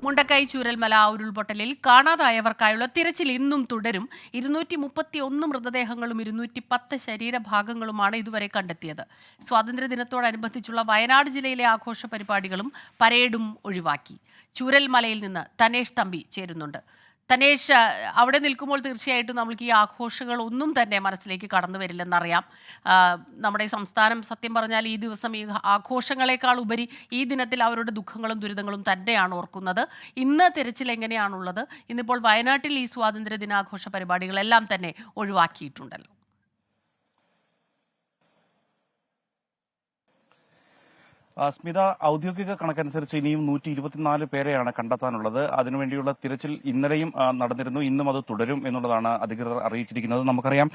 മുണ്ടക്കൈ ചൂരൽമല ഉരുൾപൊട്ടലിൽ കാണാതായവർക്കായുള്ള തിരച്ചിൽ ഇന്നും തുടരും. 231 മൃതദേഹങ്ങളും 210 ശരീരഭാഗങ്ങളുമാണ് ഇതുവരെ കണ്ടെത്തിയത്. സ്വാതന്ത്ര്യദിനത്തോടനുബന്ധിച്ചുള്ള വയനാട് ജില്ലയിലെ ആഘോഷ പരിപാടികളും പരേഡും ഒഴിവാക്കി. ചൂരൽമലയിൽ നിന്ന് തനേഷ് തമ്പി ചേരുന്നുണ്ട്. തനേഷ്, അവിടെ നിൽക്കുമ്പോൾ തീർച്ചയായിട്ടും നമുക്ക് ഈ ആഘോഷങ്ങൾ ഒന്നും തന്നെ മനസ്സിലേക്ക് കടന്നു വരില്ലെന്നറിയാം. നമ്മുടെ സംസ്ഥാനം സത്യം പറഞ്ഞാൽ ഈ ദിവസം ഈ ആഘോഷങ്ങളെക്കാൾ ഉപരി ഈ ദിനത്തിൽ അവരുടെ ദുഃഖങ്ങളും ദുരിതങ്ങളും തന്നെയാണ് ഓർക്കുന്നത്. ഇന്ന് തിരച്ചിൽ എങ്ങനെയാണുള്ളത്? ഇന്നിപ്പോൾ വയനാട്ടിൽ ഈ സ്വാതന്ത്ര്യ ദിനാഘോഷ പരിപാടികളെല്ലാം തന്നെ ഒഴിവാക്കിയിട്ടുണ്ടല്ലോ. സ്മിത, ഔദ്യോഗിക കണക്കനുസരിച്ച് ഇനിയും 124 പേരെയാണ് കണ്ടെത്താനുള്ളത്. അതിനുവേണ്ടിയുള്ള തിരച്ചിൽ ഇന്നലെയും നടന്നിരുന്നു, ഇന്നും അത് തുടരും എന്നുള്ളതാണ് അധികൃതർ അറിയിച്ചിരിക്കുന്നത്. നമുക്കറിയാം,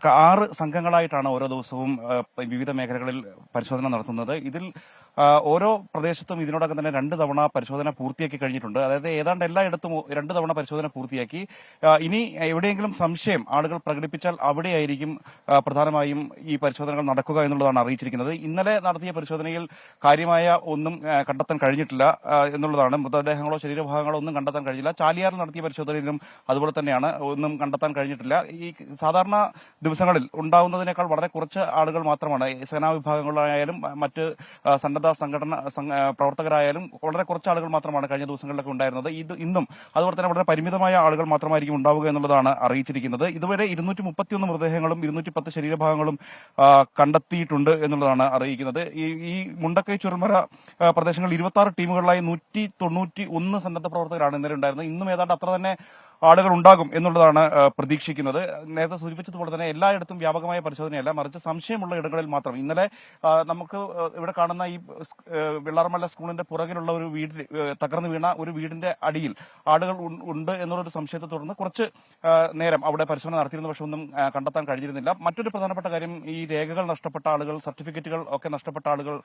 6 സംഘങ്ങളായിട്ടാണ് ഓരോ ദിവസവും വിവിധ മേഖലകളിൽ പരിശോധന നടത്തുന്നത്. ഇതിൽ ഓരോ പ്രദേശത്തും ഇതിനോടകം തന്നെ 2 തവണ പരിശോധന പൂർത്തിയാക്കി കഴിഞ്ഞിട്ടുണ്ട്. അതായത് ഏതാണ്ട് എല്ലായിടത്തും 2 തവണ പരിശോധന പൂർത്തിയാക്കി. ഇനി എവിടെയെങ്കിലും സംശയം ആളുകൾ പ്രകടിപ്പിച്ചാൽ അവിടെയായിരിക്കും പ്രധാനമായും ഈ പരിശോധനകൾ നടക്കുക എന്നുള്ളതാണ് അറിയിച്ചിരിക്കുന്നത്. ഇന്നലെ നടത്തിയ പരിശോധനയിൽ കാര്യമായ ഒന്നും കണ്ടെത്താൻ കഴിഞ്ഞിട്ടില്ല എന്നുള്ളതാണ്. മൃതദേഹങ്ങളോ ശരീരഭാഗങ്ങളോ ഒന്നും കണ്ടെത്താൻ കഴിഞ്ഞില്ല. ചാലിയാറിൽ നടത്തിയ പരിശോധനയിലും അതുപോലെ തന്നെയാണ്, ഒന്നും കണ്ടെത്താൻ കഴിഞ്ഞിട്ടില്ല. ഈ സാധാരണ ദിവസങ്ങളിൽ ഉണ്ടാവുന്നതിനേക്കാൾ വളരെ കുറച്ച് ആളുകൾ മാത്രമാണ്, സേനാ വിഭാഗങ്ങളായാലും മറ്റ് സന്നദ്ധ സംഘടന പ്രവർത്തകരായാലും വളരെ കുറച്ച് ആളുകൾ മാത്രമാണ് കഴിഞ്ഞ ദിവസങ്ങളിലൊക്കെ ഉണ്ടായിരുന്നത്. ഇന്നും അതുപോലെ തന്നെ വളരെ പരിമിതമായ ആളുകൾ മാത്രമായിരിക്കും ഉണ്ടാവുക എന്നുള്ളതാണ് അറിയിച്ചിരിക്കുന്നത്. ഇതുവരെ 231 മൃതദേഹങ്ങളും 210 ശരീരഭാഗങ്ങളും കണ്ടെത്തിയിട്ടുണ്ട് എന്നുള്ളതാണ് അറിയിക്കുന്നത്. ഈ മുണ്ടക്കൈ ചുരൽമല പ്രദേശങ്ങളിൽ 26 ടീമുകളിലായി 191 സന്നദ്ധ പ്രവർത്തകരാണ് ഇന്നലെ ഉണ്ടായിരുന്നത്. ഇന്നും ഏതാണ്ട് അത്ര തന്നെ ആളുകൾ ഉണ്ടാകും എന്നുള്ളതാണ് പ്രതീക്ഷിക്കുന്നത്. നേരത്തെ സൂചിപ്പിച്ചതുപോലെ തന്നെ എല്ലായിടത്തും വ്യാപകമായ പരിശോധനയല്ല, മറിച്ച് സംശയമുള്ള ഇടങ്ങളിൽ മാത്രം. ഇന്നലെ നമുക്ക് ഇവിടെ കാണുന്ന ഈ വെള്ളാർമല സ്കൂളിന്റെ പുറകിലുള്ള ഒരു വീട്ടിൽ തകർന്നു വീണ ഒരു വീടിന്റെ അടിയിൽ ആളുകൾ ഉണ്ട് എന്നുള്ളൊരു സംശയത്തെ തുടർന്ന് കുറച്ച് നേരം അവിടെ പരിശോധന നടത്തിയിരുന്ന, പക്ഷെ ഒന്നും കണ്ടെത്താൻ കഴിഞ്ഞിരുന്നില്ല. മറ്റൊരു പ്രധാനപ്പെട്ട കാര്യം, ഈ രേഖകൾ നഷ്ടപ്പെട്ട ആളുകൾ, സർട്ടിഫിക്കറ്റുകൾ ഒക്കെ നഷ്ടപ്പെട്ട ആളുകൾ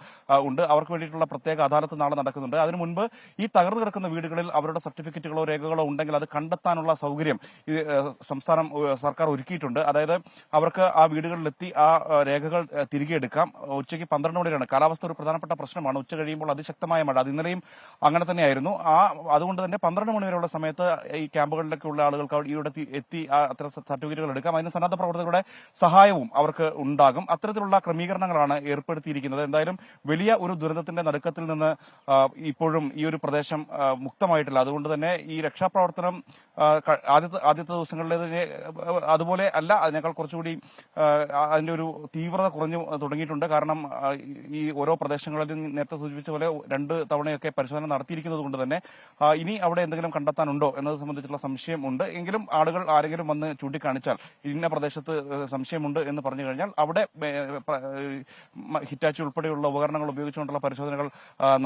ഉണ്ട്. അവർക്ക് വേണ്ടിയിട്ടുള്ള പ്രത്യേക അദാലത്ത് നാളെ നടക്കുന്നുണ്ട്. അതിനു മുൻപ് ഈ തകർന്നു കിടക്കുന്ന വീടുകളിൽ അവരുടെ സർട്ടിഫിക്കറ്റുകളോ രേഖകളോ ഉണ്ടെങ്കിൽ അത് കണ്ടെത്താനുള്ള സൗകര്യം സംസ്ഥാനം സർക്കാർ ഒരുക്കിയിട്ടുണ്ട്. അതായത് അവർക്ക് ആ വീടുകളിലെത്തി ആ രേഖകൾ തിരികെ എടുക്കാം. ഉച്ചയ്ക്ക് 12 മണിയാണ്. കാലാവസ്ഥ ഒരു പ്രധാനപ്പെട്ട പ്രശ്നമാണ്. ഉച്ച കഴിയുമ്പോൾ അതിശക്തമായ മഴ, അത് ഇന്നലെയും അങ്ങനെ തന്നെയായിരുന്നു. അതുകൊണ്ട് തന്നെ 12 മണി വരെയുള്ള സമയത്ത് ഈ ക്യാമ്പുകളിലൊക്കെ ഉള്ള ആളുകൾക്ക് ഇവിടെ എത്തി അത്തരം സർട്ടിഫിക്കറ്റുകൾ എടുക്കാം. അതിന് സന്നദ്ധ പ്രവർത്തകരുടെ സഹായവും അവർക്ക് ഉണ്ടാകും. അത്തരത്തിലുള്ള ക്രമീകരണങ്ങളാണ് ഏർപ്പെടുത്തിയിരിക്കുന്നത്. എന്തായാലും വലിയ ഒരു ദുരന്തത്തിന്റെ നടുക്കത്തിൽ നിന്ന് ഇപ്പോഴും ഈ ഒരു പ്രദേശം മുക്തമായിട്ടില്ല. അതുകൊണ്ട് തന്നെ ഈ രക്ഷാപ്രവർത്തനം ആദ്യത്തെ ദിവസങ്ങളിലെ അതുപോലെ അല്ല, അതിനേക്കാൾ കുറച്ചുകൂടി അതിന്റെ ഒരു തീവ്രത കുറഞ്ഞു തുടങ്ങിയിട്ടുണ്ട്. കാരണം ഈ ഓരോ പ്രദേശങ്ങളിലും നേരത്തെ സൂചിപ്പിച്ച പോലെ 2 തവണയൊക്കെ പരിശോധന നടത്തിയിരിക്കുന്നത് കൊണ്ട് തന്നെ ഇനി അവിടെ എന്തെങ്കിലും കണ്ടെത്താനുണ്ടോ എന്നത് സംബന്ധിച്ചുള്ള സംശയം ഉണ്ട്. എങ്കിലും ആളുകൾ ആരെങ്കിലും വന്ന് ചൂണ്ടിക്കാണിച്ചാൽ ഇന്ന പ്രദേശത്ത് സംശയമുണ്ട് എന്ന് പറഞ്ഞു കഴിഞ്ഞാൽ അവിടെ ഹിറ്റാച്ചി ഉൾപ്പെടെയുള്ള ഉപകരണങ്ങൾ ഉപയോഗിച്ചുകൊണ്ടുള്ള പരിശോധനകൾ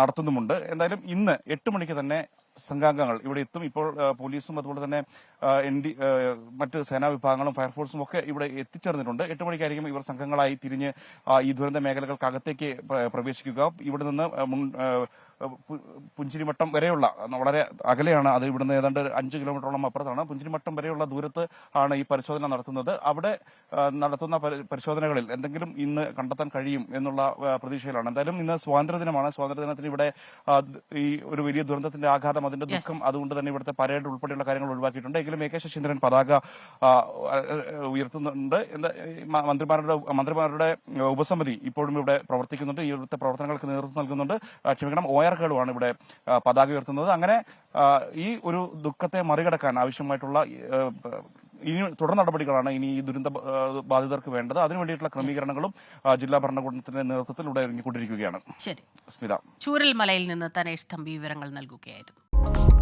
നടത്തുന്നുമുണ്ട്. എന്തായാലും ഇന്ന് 8 മണിക്ക് തന്നെ സംഘാംഗങ്ങൾ ഇവിടെ എത്തും. ഇപ്പോൾ പോലീസും അതുപോലെ തന്നെ മറ്റ് സേനാ വിഭാഗങ്ങളും ഫയർഫോഴ്സും ഒക്കെ ഇവിടെ എത്തിച്ചേർന്നിട്ടുണ്ട്. 8 മണിക്കായിരിക്കും ഇവർ സംഘങ്ങളായി തിരിഞ്ഞ് ഈ ദുരന്ത മേഖലകൾക്കകത്തേക്ക് പ്രവേശിക്കുക. ഇവിടെ നിന്ന് പുഞ്ചിരിമട്ടം വരെയുള്ള, വളരെ അകലെയാണ് അത്, ഇവിടുന്ന് ഏതാണ്ട് 5 കിലോമീറ്ററോളം അപ്പുറത്താണ്. പുഞ്ചിരിമട്ടം വരെയുള്ള ദൂരത്ത് ആണ് ഈ പരിശോധന നടത്തുന്നത്. അവിടെ നടത്തുന്ന പരിശോധനകളിൽ എന്തെങ്കിലും ഇന്ന് കണ്ടെത്താൻ കഴിയും എന്നുള്ള പ്രതീക്ഷയിലാണ്. എന്തായാലും ഇന്ന് സ്വാതന്ത്ര്യദിനമാണ്. സ്വാതന്ത്ര്യദിനത്തിന് ഇവിടെ ഈ ഒരു വലിയ ദുരന്തത്തിന്റെ ആഘാതം, അതിന്റെ ദുഃഖം, അതുകൊണ്ട് തന്നെ ഇവിടുത്തെ പരേഡ് ഉൾപ്പെടെയുള്ള കാര്യങ്ങൾ ഒഴിവാക്കിയിട്ടുണ്ട്. എങ്കിലും AK ശശീന്ദ്രൻ പതാക ഉയർത്തുന്നുണ്ട്. മന്ത്രിമാരുടെ ഉപസമിതി ഇപ്പോഴും ഇവിടെ പ്രവർത്തിക്കുന്നുണ്ട്. ഇവിടുത്തെ പ്രവർത്തനങ്ങൾക്ക് നേതൃത്വം നൽകുന്നുണ്ട്. ക്ഷമിക്കണം, OR കേളുമാണ് ഇവിടെ പതാക ഉയർത്തുന്നത്. അങ്ങനെ ഈ ഒരു ദുഃഖത്തെ മറികടക്കാൻ ആവശ്യമായിട്ടുള്ള ഇനി തുടർ നടപടികളാണ് ഇനി ഈ ദുരന്ത ബാധിതർക്ക് വേണ്ടത്. അതിനുവേണ്ടിയിട്ടുള്ള ക്രമീകരണങ്ങളും ജില്ലാ ഭരണകൂടത്തിന്റെ നേതൃത്വത്തിൽ ഇവിടെ ഒരുങ്ങിക്കൊണ്ടിരിക്കുകയാണ്. ശരി സ്മിത. ചൂരൽമലയിൽ നിന്ന് തനേഷ് തമ്പി വിവരങ്ങൾ നൽകുകയായിരുന്നു.